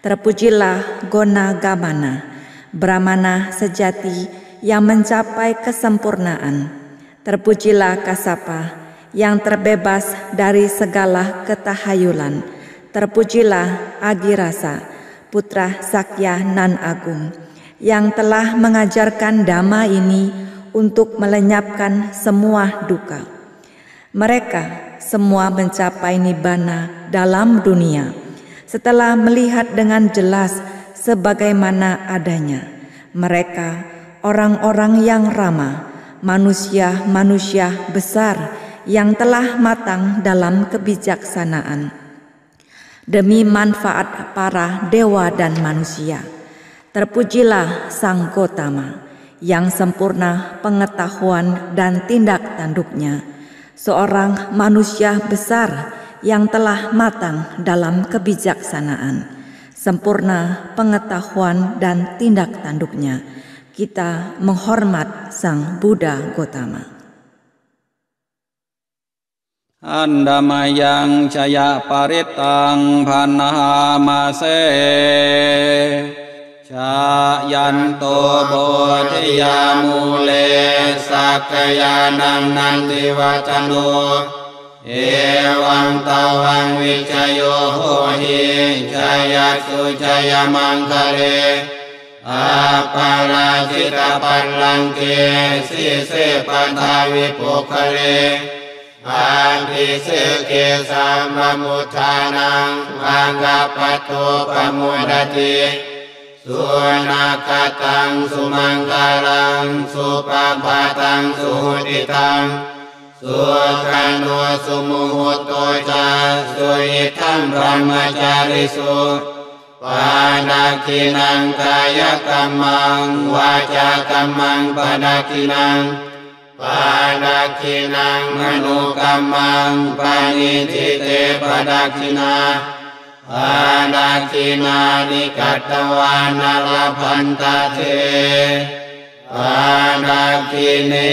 Terpujilah Gona Gamana, Brahmana sejati yang mencapai kesempurnaan. Terpujilah Kasapa yang terbebas dari segala ketahayulan. Terpujilah Agirasa, putra Sakya nan agung, yang telah mengajarkan dhamma ini untuk melenyapkan semua duka. Mereka semua mencapai nibbana dalam dunia setelah melihat dengan jelas sebagaimana adanya. Mereka orang-orang yang ramah, manusia-manusia besar yang telah matang dalam kebijaksanaan demi manfaat para dewa dan manusia. Terpujilah Sang Gotama yang sempurna pengetahuan dan tindak tanduknya, seorang manusia besar yang telah matang dalam kebijaksanaan, sempurna pengetahuan dan tindak tanduknya. Kita menghormat Sang Buddha Gotama. Andamayang caya paritang panamase cayanto bodhiya mule sakayanang nanti wacano ewang tawang wicayo hohi jayatsu jaya mangkare apalajita parlangke sise pantawi pokale antisike samamuthanang anggapato pamudati sunakatang sumangkalang supapatang suhuditang sukano sumuhuto ca suyitam brahmacarisu padakinang kaya kamang waca kamang padakinang manu kamang panitite padakina dikatawana lapantate padakine.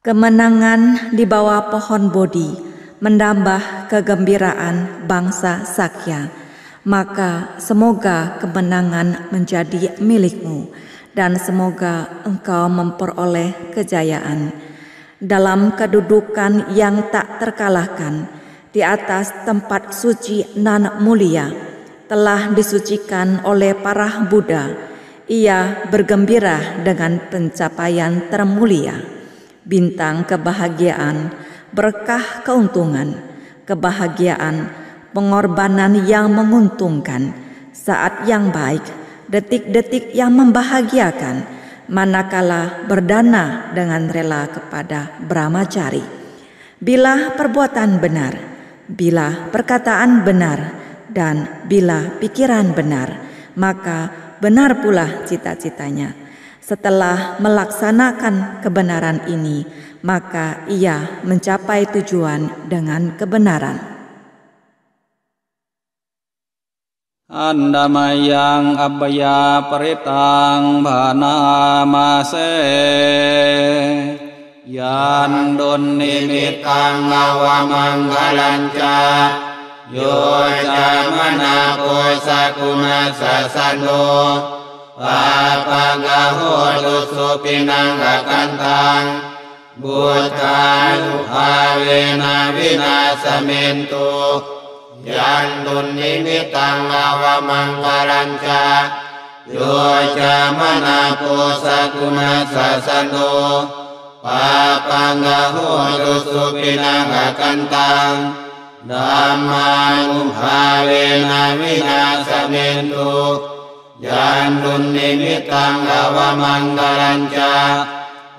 Kemenangan di bawah pohon Bodhi menambah kegembiraan bangsa Sakya, maka semoga kemenangan menjadi milikmu dan semoga engkau memperoleh kejayaan dalam kedudukan yang tak terkalahkan di atas tempat suci nan mulia telah disucikan oleh para Buddha. Ia bergembira dengan pencapaian termulia, bintang kebahagiaan, berkah keuntungan, kebahagiaan, pengorbanan yang menguntungkan, saat yang baik, detik-detik yang membahagiakan, manakala berdana dengan rela kepada Brahmacari. Bila perbuatan benar, bila perkataan benar, dan bila pikiran benar, maka benar pula cita-citanya. Setelah melaksanakan kebenaran ini, maka ia mencapai tujuan dengan kebenaran. Andamayang abaya peritang banamase yandun nimitang awamanggalanca yojamana posakuna sasando papagaho lusu pinanggakantang buddhanu avena vinasamentu yandun nimitang awamanggalanca yojamana posakuna sasando papagaho lusu pinanggakantang dhammanu bhavena vinasamentu yandun nimitang awamanggalanca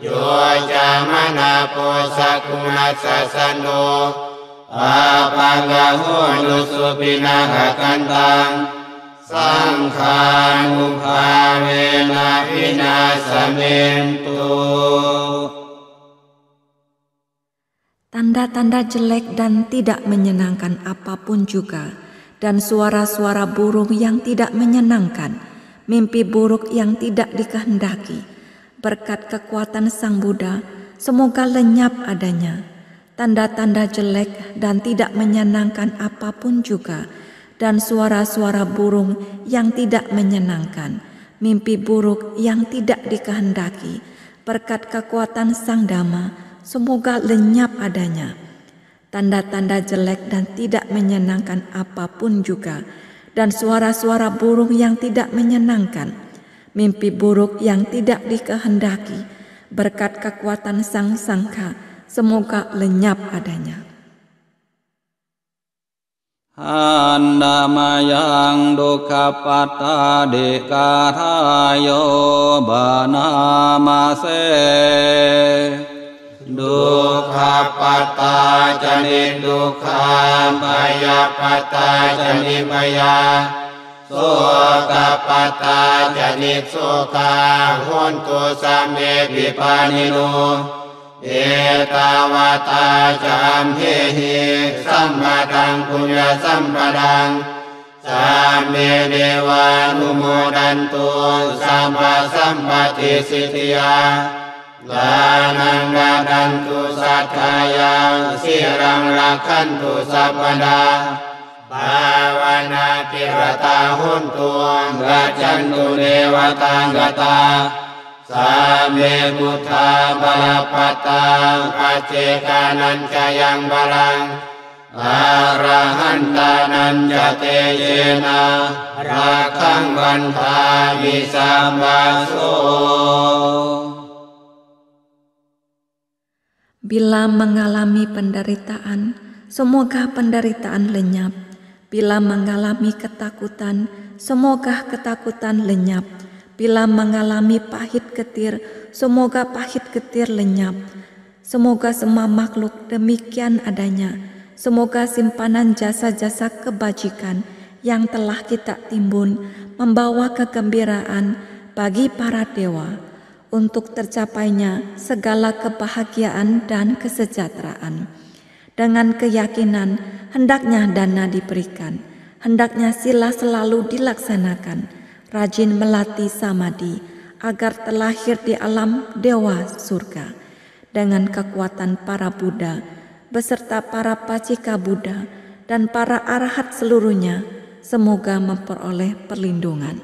yojamana posakuna sasando papagaho lusu pinanggakantang sangkhanu bhavena vinasamentu. Tanda-tanda jelek dan tidak menyenangkan apapun juga, dan suara-suara burung yang tidak menyenangkan, mimpi buruk yang tidak dikehendaki, berkat kekuatan Sang Buddha, semoga lenyap adanya. Tanda-tanda jelek dan tidak menyenangkan apapun juga, dan suara-suara burung yang tidak menyenangkan, mimpi buruk yang tidak dikehendaki, berkat kekuatan Sang Dhamma, semoga lenyap adanya. Tanda-tanda jelek dan tidak menyenangkan apapun juga, dan suara-suara burung yang tidak menyenangkan, mimpi buruk yang tidak dikehendaki, berkat kekuatan Sang Sangha, semoga lenyap adanya. Andamayang dukkhapatta dekarayo banamase dukkhapatta jani dukkha bhayapatta jani bhaya sokapatta jani soka hontu same vipanino etawata jamhehi sammadang punya sampadang same dewa numodantu sampa sampati sitya lanang gadantu sathayang sirang rakantu sabada bhawana tirata huntu gacantu dewata gata same buddha balapata pacekanan cayang barang arahantanan jate yena rakang banta visambaso. Bila mengalami penderitaan, semoga penderitaan lenyap. Bila mengalami ketakutan, semoga ketakutan lenyap. Bila mengalami pahit getir, semoga pahit getir lenyap. Semoga semua makhluk demikian adanya. Semoga simpanan jasa-jasa kebajikan yang telah kita timbun membawa kegembiraan bagi para dewa, untuk tercapainya segala kebahagiaan dan kesejahteraan. Dengan keyakinan, hendaknya dana diberikan, hendaknya sila selalu dilaksanakan, rajin melatih samadhi agar terlahir di alam dewa surga. Dengan kekuatan para Buddha beserta para pacika Buddha dan para arahat seluruhnya, semoga memperoleh perlindungan.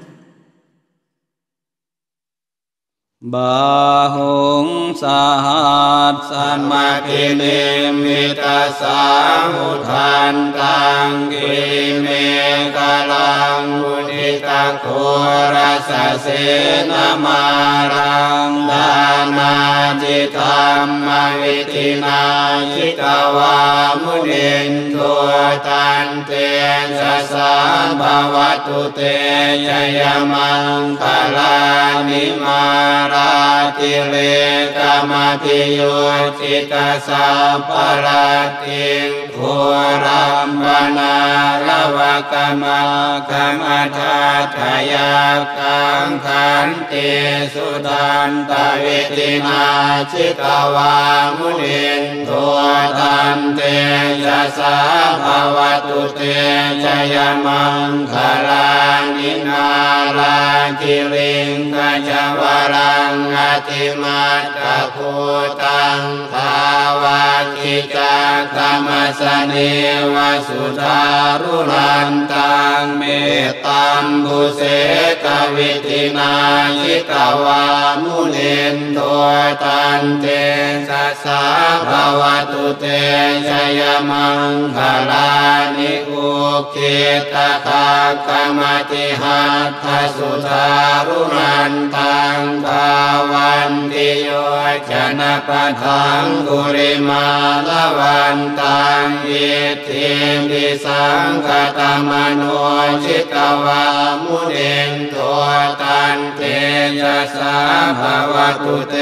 Bahung sahat samakinim mitasamudhantang kime kalang mudita kurasa senamarang dana jitam mavitina jitawa mudintu tanten sasa bhavatu te jayamang kalani ราติเรกามพิโยจิตสัพพราติงภูรัมปนาระวะกามะกามทัตถยากังขันติสุทันตวิตินาชิตวามุนินโทตันเตยะสาภวตุเตชยมังคลานินาราคิริงขจวรังอติมัตตะภูตังภาวะกิจักขมัสสเนวสุทารุรันตังเมตตัมบุเสกวิตินาชิตวามุนินโทตันเตสัสสะภวตุเตชยมังคลานิอุคิตตะกมติหัตถสุทารุรันตังภาวันติโยชนะปัฏฐังกุริมาลวันตังอิทธิปิสังคตมโนชิตวามุนินโทตันเตยะสาภวตุเต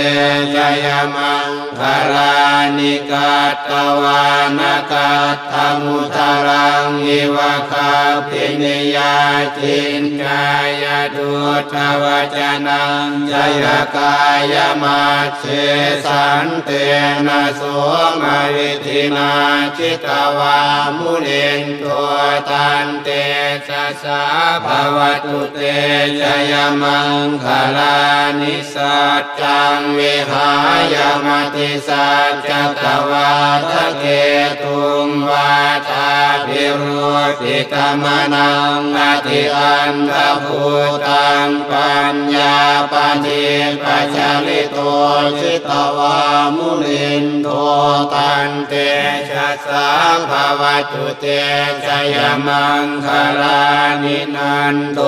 ชยมังคลานิกัตตวานะกัตถมุตรังอิวะคาปินิยาจินกายดุตวจนังจยกายมัชเชสันเตนะโสมวิธินาชิตวามุนินโทตันเตสัสสะภวตุเตชยมังคลานิสัจจังวิหายมติสัจจตวาทะเกตุงวาทาภิรุติกมนังอธิอันทภูตังปัญญาปฏิปัจจลิโตชิตวามุนินโทตันเตชัสสะภวตุเตชยมังคลานินันโต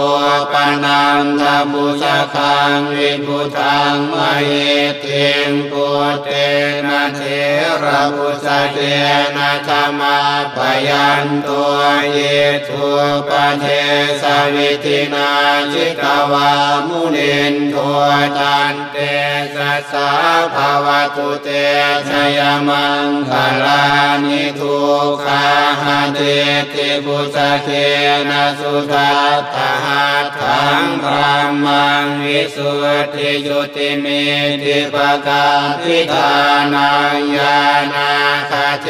ปนันทบุสคังวิพุทังมหิติงปุเตนะเทระบุสเตนะธรรมาปยันตัวเยทุปเทสวิตินาชิตวามุนินโทตันเตสัสสะภวตุเตชยมังคลานิทุกขาหะเตติบุสเทนะสุทัตถะหัตถังพรหมังวิสุทธิยุติเมติปกาพิธานังญาณาคาเท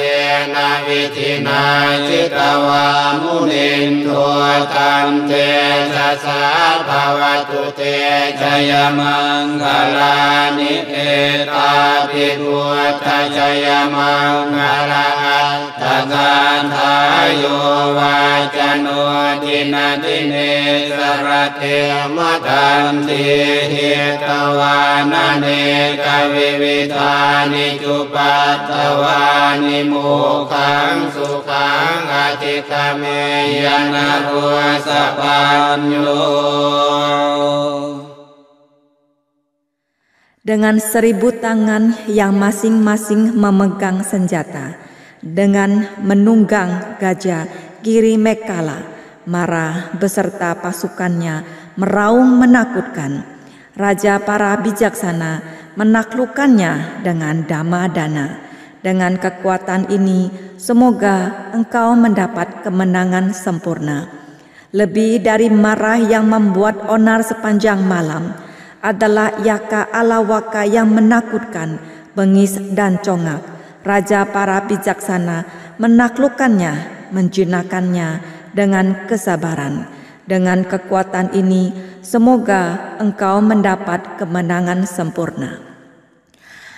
นะวิธินาชิตวามุนินโทตันเตสัสสะภวตุเตชยมังคลานิเอตาภิพุทธชยมังคลาตกาทายโยวาจโนทินาทิเนสรเทมทันติหิตวานาเนกวิวิธานิจุปัตตวานิโมขังสุขังอธิคเมยนะรุสปัญโย Dengan 1000 tangan yang masing-masing memegang senjata, dengan menunggang gajah kiri Mekala, Mara beserta pasukannya meraung menakutkan. Raja para bijaksana menaklukkannya dengan dama-dana. Dengan kekuatan ini, semoga engkau mendapat kemenangan sempurna. Lebih dari marah yang membuat onar sepanjang malam, adalah yaka alawaka yang menakutkan, bengis dan congak. Raja para bijaksana menaklukkannya, menjinakkannya dengan kesabaran. Dengan kekuatan ini, semoga engkau mendapat kemenangan sempurna.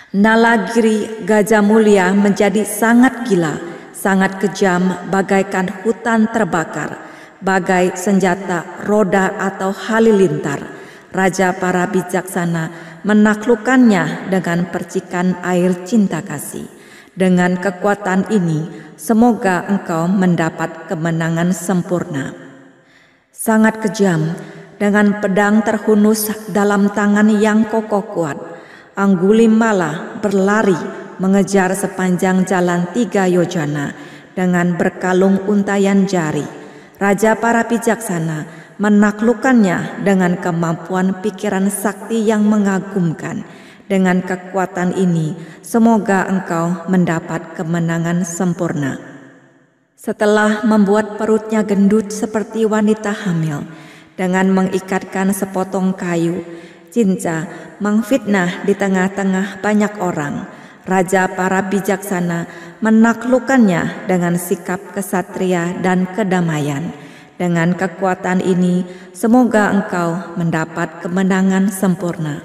Nalagiri Gajah Mulia menjadi sangat gila, sangat kejam bagaikan hutan terbakar, bagai senjata roda atau halilintar. Raja para bijaksana menaklukkannya dengan percikan air cinta kasih. Dengan kekuatan ini, semoga engkau mendapat kemenangan sempurna. Sangat kejam, dengan pedang terhunus dalam tangan yang kokoh kuat, Anggulimala berlari mengejar sepanjang jalan 3 yojana dengan berkalung untayan jari. Raja para bijaksana menaklukkannya dengan kemampuan pikiran sakti yang mengagumkan. Dengan kekuatan ini, semoga engkau mendapat kemenangan sempurna. Setelah membuat perutnya gendut seperti wanita hamil, dengan mengikatkan sepotong kayu, Cinca mengfitnah di tengah-tengah banyak orang. Raja para bijaksana menaklukkannya dengan sikap kesatria dan kedamaian. Dengan kekuatan ini, semoga engkau mendapat kemenangan sempurna.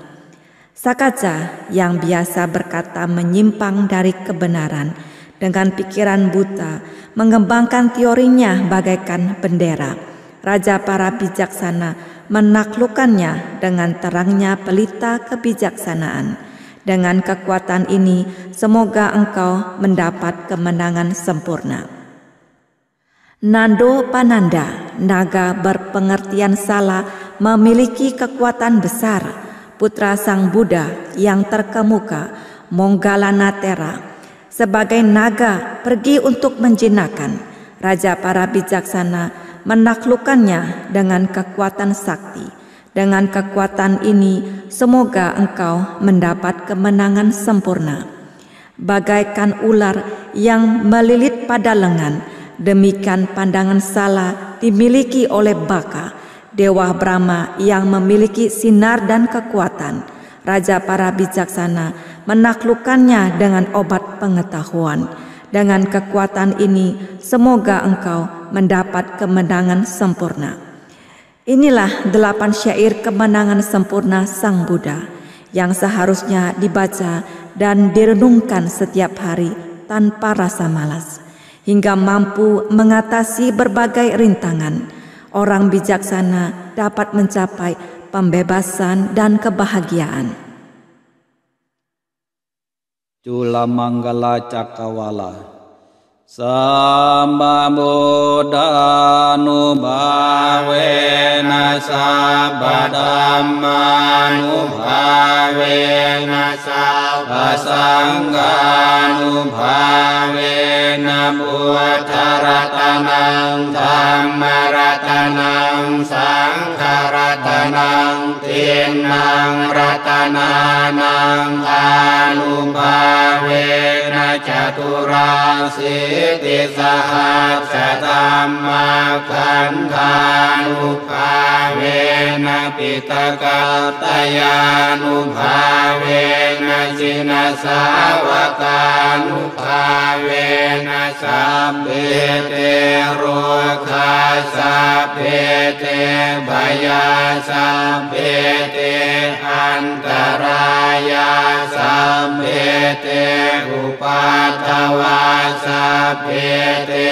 Sakaca yang biasa berkata menyimpang dari kebenaran, dengan pikiran buta mengembangkan teorinya bagaikan bendera. Raja para bijaksana menaklukkannya dengan terangnya pelita kebijaksanaan. Dengan kekuatan ini, semoga engkau mendapat kemenangan sempurna. Nando Pananda, naga berpengertian salah, memiliki kekuatan besar. Putra Sang Buddha yang terkemuka, Monggalanatera, sebagai naga pergi untuk menjinakkan. Raja para bijaksana menaklukkannya dengan kekuatan sakti. Dengan kekuatan ini, semoga engkau mendapat kemenangan sempurna. Bagaikan ular yang melilit pada lengan, demikian pandangan salah dimiliki oleh Baka, Dewa Brahma yang memiliki sinar dan kekuatan. Raja para bijaksana menaklukkannya dengan obat pengetahuan. Dengan kekuatan ini, semoga engkau mendapat kemenangan sempurna. Inilah 8 syair kemenangan sempurna Sang Buddha yang seharusnya dibaca dan direnungkan setiap hari tanpa rasa malas, hingga mampu mengatasi berbagai rintangan. Orang bijaksana dapat mencapai pembebasan dan kebahagiaan. Cula Manggala Cakawala. Samba Buddhanubhavena sabba dhammanubhavena sabba sanghanubhavena buddharatanang dhammaratanang sangharatanang tinang ratananang anubhavena caturasi Siti sahasratama kandhanubhavena pitakattayanubhavena sinasawakanubhavena sabbete rokha sabbete baya sabbete antaraya sabbete upatawa sabbete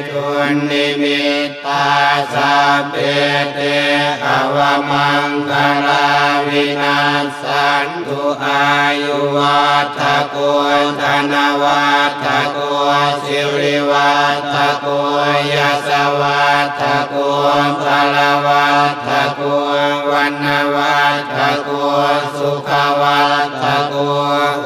tunnimitta sabbete avamangkala vinassantu ayuwattako dhanawattako siriwattako yasawattako balawattako wannawattako sukhawattako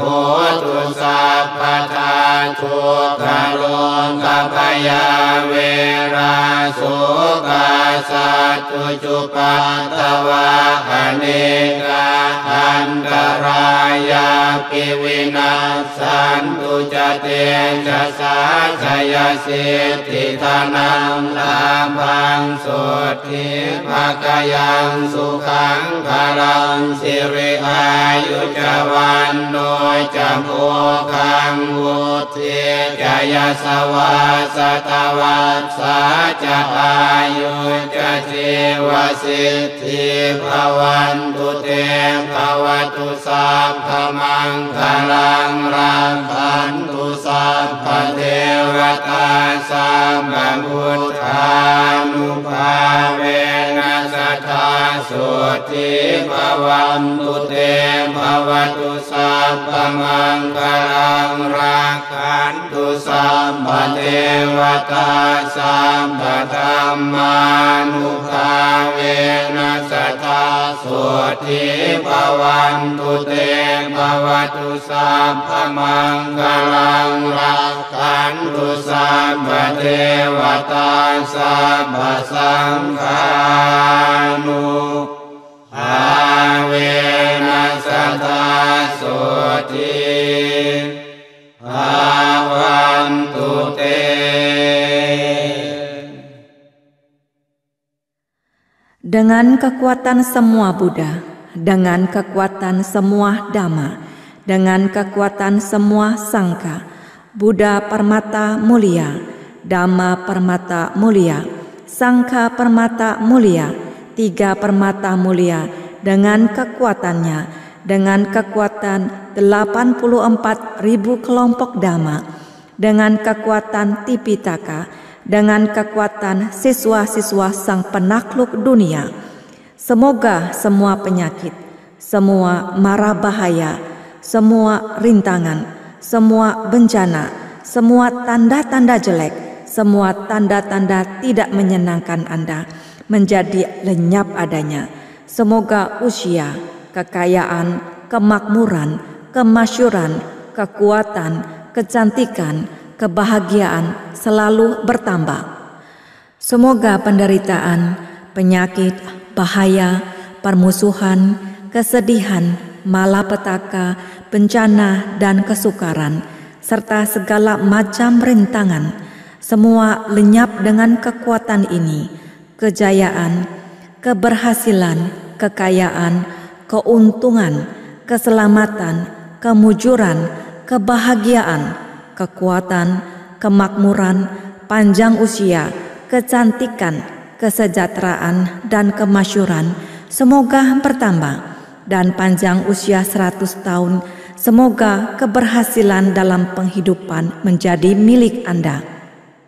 hotu sappatatu kalong kapaya wera suka satu cupatawa aneka antaraya piwinasantu jatin jasa jaya siddhi tanang labang suti pakayang sukang kalang siri ayu jawanno jamukang wuti jaya sawasatawat saja ayu jajiwa siddhi bhavantu te bhavatu sabha mangkalang rakhantu sabha dewata sabha buddhanubhavena sattha suti bhavantu te bhavatu sabha mangkalang rakhantu sabha dewata sabha dhammanubhavena sattha สุทิภวันตุเตภวตุสัพพมังคลังรักขันตุสัพพเทวตาสัพพสังฆานุภาเวนัสตาสุทิภวันตุเตDengan kekuatan semua Buddha, dengan kekuatan semua Dhamma, dengan kekuatan semua Sangha, Buddha Parmata mulia, Dhamma Parmata mulia, Sangha Parmata mulia, 3 Parmata mulia, dengan kekuatannya, dengan kekuatan 84.000 kelompok Dhamma, dengan kekuatan Tipitaka, dengan kekuatan siswa-siswa sang penakluk dunia. Semoga semua penyakit, semua mara bahaya, semua rintangan, semua bencana, semua tanda-tanda jelek, semua tanda-tanda tidak menyenangkan Anda menjadi lenyap adanya. Semoga usia, kekayaan, kemakmuran, kemasyuran, kekuatan, kecantikan, kebahagiaan selalu bertambah. Semoga penderitaan, penyakit, bahaya, permusuhan, kesedihan, malapetaka, bencana, dan kesukaran, serta segala macam rintangan, semua lenyap dengan kekuatan ini. Kejayaan, keberhasilan, kekayaan, keuntungan, keselamatan, kemujuran, kebahagiaan, kekuatan, kemakmuran, panjang usia, kecantikan, kesejahteraan, dan kemasyuran semoga bertambah, dan panjang usia 100 tahun, semoga keberhasilan dalam penghidupan menjadi milik Anda.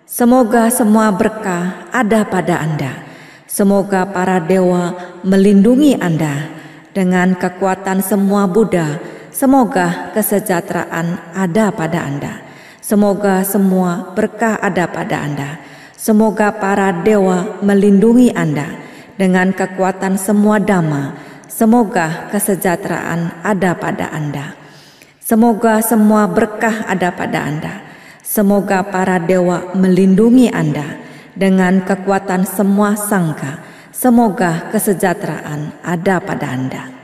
Semoga semua berkah ada pada Anda. Semoga para dewa melindungi Anda. Dengan kekuatan semua Buddha, semoga kesejahteraan ada pada Anda. Semoga semua berkah ada pada Anda. Semoga para dewa melindungi Anda. Dengan kekuatan semua Dhamma, semoga kesejahteraan ada pada Anda. Semoga semua berkah ada pada Anda. Semoga para dewa melindungi Anda. Dengan kekuatan semua Sangha, semoga kesejahteraan ada pada Anda.